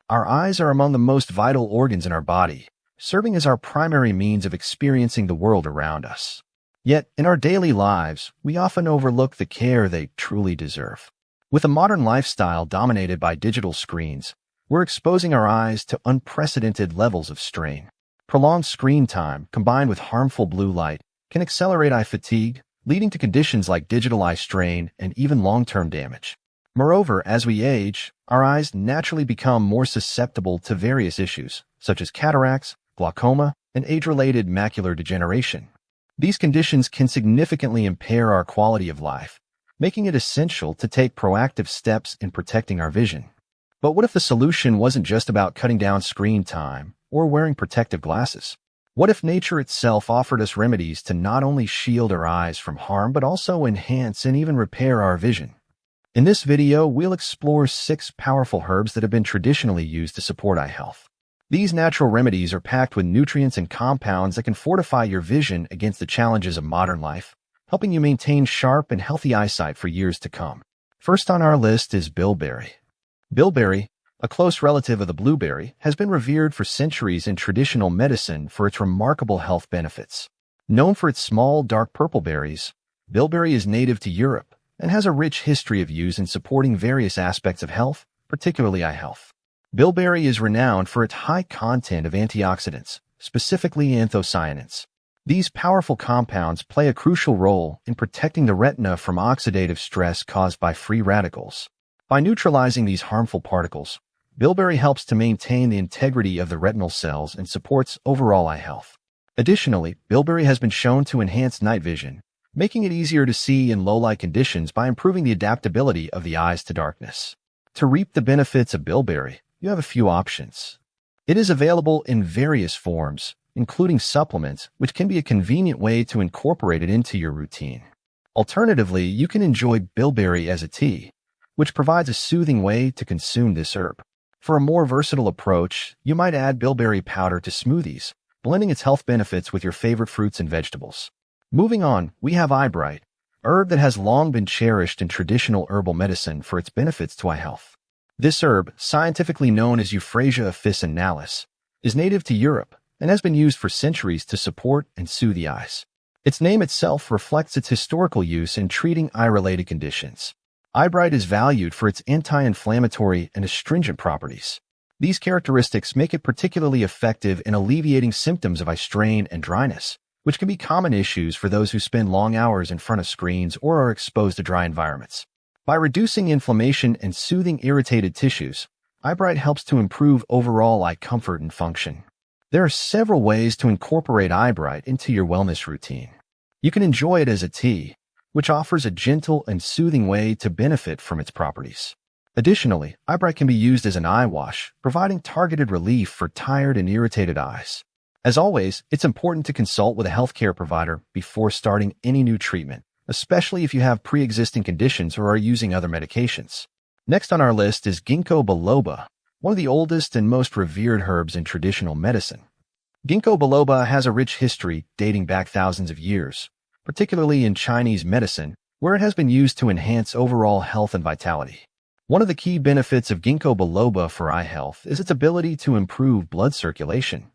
Our eyes are among the most vital organs in our body, serving as our primary means of experiencing the world around us. Yet, in our daily lives, we often overlook the care they truly deserve. With a modern lifestyle dominated by digital screens, we're exposing our eyes to unprecedented levels of strain. Prolonged screen time, combined with harmful blue light, can accelerate eye fatigue, leading to conditions like digital eye strain and even long-term damage. Moreover, as we age, our eyes naturally become more susceptible to various issues, such as cataracts, glaucoma, and age-related macular degeneration. These conditions can significantly impair our quality of life, making it essential to take proactive steps in protecting our vision. But what if the solution wasn't just about cutting down screen time or wearing protective glasses? What if nature itself offered us remedies to not only shield our eyes from harm but also enhance and even repair our vision? In this video, we'll explore 6 powerful herbs that have been traditionally used to support eye health. These natural remedies are packed with nutrients and compounds that can fortify your vision against the challenges of modern life, helping you maintain sharp and healthy eyesight for years to come. First on our list is bilberry. Bilberry, a close relative of the blueberry, has been revered for centuries in traditional medicine for its remarkable health benefits. Known for its small, dark purple berries, bilberry is native to Europe and has a rich history of use in supporting various aspects of health, particularly eye health. Bilberry is renowned for its high content of antioxidants, specifically anthocyanins. These powerful compounds play a crucial role in protecting the retina from oxidative stress caused by free radicals. By neutralizing these harmful particles, bilberry helps to maintain the integrity of the retinal cells and supports overall eye health. Additionally, bilberry has been shown to enhance night vision, making it easier to see in low-light conditions by improving the adaptability of the eyes to darkness. To reap the benefits of bilberry, you have a few options. It is available in various forms, including supplements, which can be a convenient way to incorporate it into your routine. Alternatively, you can enjoy bilberry as a tea, which provides a soothing way to consume this herb. For a more versatile approach, you might add bilberry powder to smoothies, blending its health benefits with your favorite fruits and vegetables. Moving on, we have eyebright, a herb that has long been cherished in traditional herbal medicine for its benefits to eye health. This herb, scientifically known as Euphrasia officinalis, is native to Europe and has been used for centuries to support and soothe the eyes. Its name itself reflects its historical use in treating eye-related conditions. Eyebright is valued for its anti-inflammatory and astringent properties. These characteristics make it particularly effective in alleviating symptoms of eye strain and dryness, which can be common issues for those who spend long hours in front of screens or are exposed to dry environments. By reducing inflammation and soothing irritated tissues, eyebright helps to improve overall eye comfort and function. There are several ways to incorporate eyebright into your wellness routine. You can enjoy it as a tea, which offers a gentle and soothing way to benefit from its properties. Additionally, eyebright can be used as an eye wash, providing targeted relief for tired and irritated eyes. As always, it's important to consult with a healthcare provider before starting any new treatment, especially if you have pre-existing conditions or are using other medications. Next on our list is ginkgo biloba, one of the oldest and most revered herbs in traditional medicine. Ginkgo biloba has a rich history dating back thousands of years, particularly in Chinese medicine, where it has been used to enhance overall health and vitality. One of the key benefits of ginkgo biloba for eye health is its ability to improve blood circulation.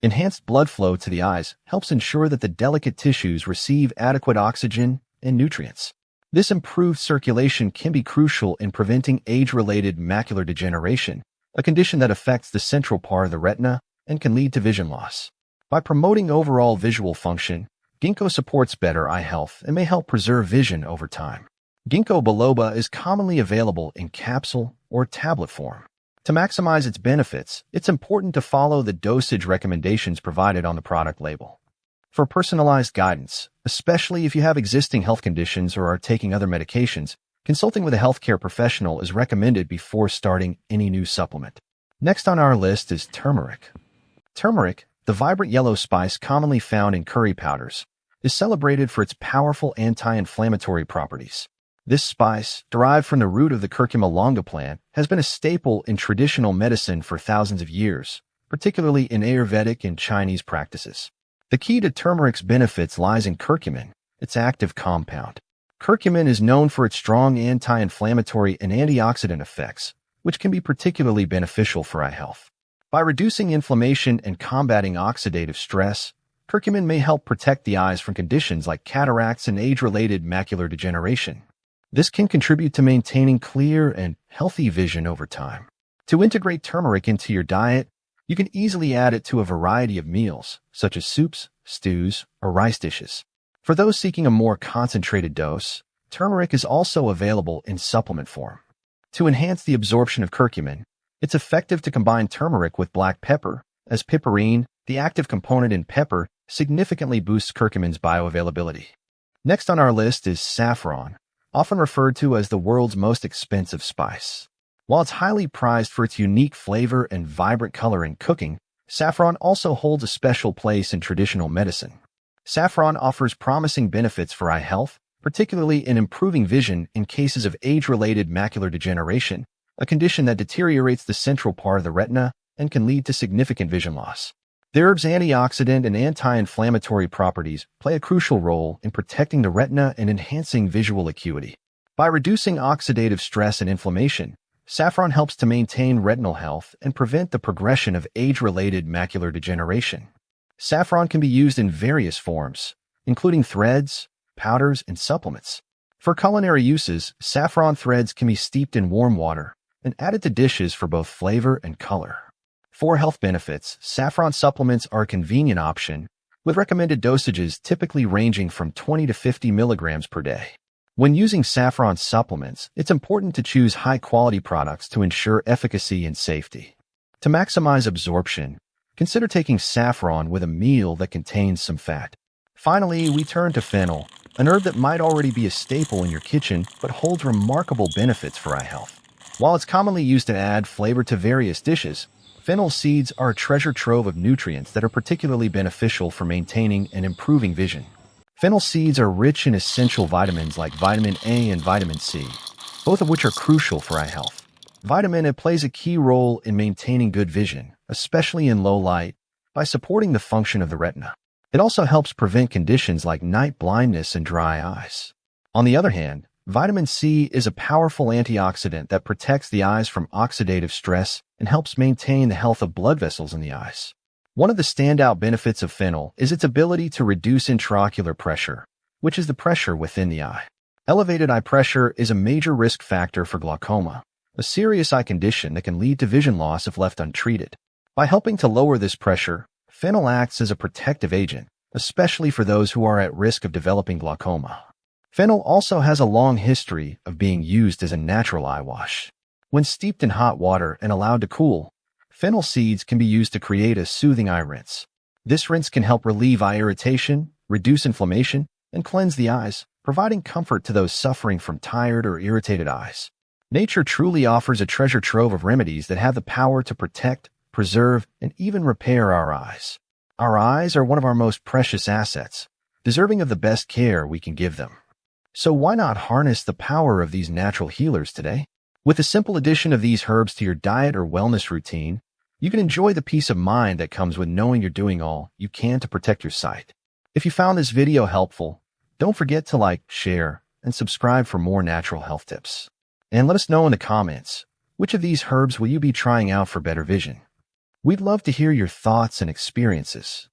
Enhanced blood flow to the eyes helps ensure that the delicate tissues receive adequate oxygen and nutrients. This improved circulation can be crucial in preventing age-related macular degeneration, a condition that affects the central part of the retina and can lead to vision loss. By promoting overall visual function, ginkgo supports better eye health and may help preserve vision over time. Ginkgo biloba is commonly available in capsule or tablet form. To maximize its benefits, it's important to follow the dosage recommendations provided on the product label. For personalized guidance, especially if you have existing health conditions or are taking other medications, consulting with a healthcare professional is recommended before starting any new supplement. Next on our list is turmeric. Turmeric, the vibrant yellow spice commonly found in curry powders, is celebrated for its powerful anti-inflammatory properties. This spice, derived from the root of the curcuma longa plant, has been a staple in traditional medicine for thousands of years, particularly in Ayurvedic and Chinese practices. The key to turmeric's benefits lies in curcumin, its active compound. Curcumin is known for its strong anti-inflammatory and antioxidant effects, which can be particularly beneficial for eye health. By reducing inflammation and combating oxidative stress, curcumin may help protect the eyes from conditions like cataracts and age-related macular degeneration. This can contribute to maintaining clear and healthy vision over time. To integrate turmeric into your diet, you can easily add it to a variety of meals, such as soups, stews, or rice dishes. For those seeking a more concentrated dose, turmeric is also available in supplement form. To enhance the absorption of curcumin, it's effective to combine turmeric with black pepper, as piperine, the active component in pepper, significantly boosts curcumin's bioavailability. Next on our list is saffron, often referred to as the world's most expensive spice. While it's highly prized for its unique flavor and vibrant color in cooking, saffron also holds a special place in traditional medicine. Saffron offers promising benefits for eye health, particularly in improving vision in cases of age-related macular degeneration, a condition that deteriorates the central part of the retina and can lead to significant vision loss. The herb's antioxidant and anti-inflammatory properties play a crucial role in protecting the retina and enhancing visual acuity. By reducing oxidative stress and inflammation, saffron helps to maintain retinal health and prevent the progression of age-related macular degeneration. Saffron can be used in various forms, including threads, powders, and supplements. For culinary uses, saffron threads can be steeped in warm water and added to dishes for both flavor and color. For health benefits, saffron supplements are a convenient option, with recommended dosages typically ranging from 20 to 50 milligrams per day. When using saffron supplements, it's important to choose high-quality products to ensure efficacy and safety. To maximize absorption, consider taking saffron with a meal that contains some fat. Finally, we turn to fennel, an herb that might already be a staple in your kitchen but holds remarkable benefits for eye health. While it's commonly used to add flavor to various dishes, fennel seeds are a treasure trove of nutrients that are particularly beneficial for maintaining and improving vision. Fennel seeds are rich in essential vitamins like vitamin A and vitamin C, both of which are crucial for eye health. Vitamin A plays a key role in maintaining good vision, especially in low light, by supporting the function of the retina. It also helps prevent conditions like night blindness and dry eyes. On the other hand, vitamin C is a powerful antioxidant that protects the eyes from oxidative stress and helps maintain the health of blood vessels in the eyes. One of the standout benefits of fennel is its ability to reduce intraocular pressure, which is the pressure within the eye. Elevated eye pressure is a major risk factor for glaucoma, a serious eye condition that can lead to vision loss if left untreated. By helping to lower this pressure, fennel acts as a protective agent, especially for those who are at risk of developing glaucoma. Fennel also has a long history of being used as a natural eye wash. When steeped in hot water and allowed to cool, fennel seeds can be used to create a soothing eye rinse. This rinse can help relieve eye irritation, reduce inflammation, and cleanse the eyes, providing comfort to those suffering from tired or irritated eyes. Nature truly offers a treasure trove of remedies that have the power to protect, preserve, and even repair our eyes. Our eyes are one of our most precious assets, deserving of the best care we can give them. So why not harness the power of these natural healers today? With a simple addition of these herbs to your diet or wellness routine, you can enjoy the peace of mind that comes with knowing you're doing all you can to protect your sight. If you found this video helpful, don't forget to like, share, and subscribe for more natural health tips. And let us know in the comments, which of these herbs will you be trying out for better vision? We'd love to hear your thoughts and experiences.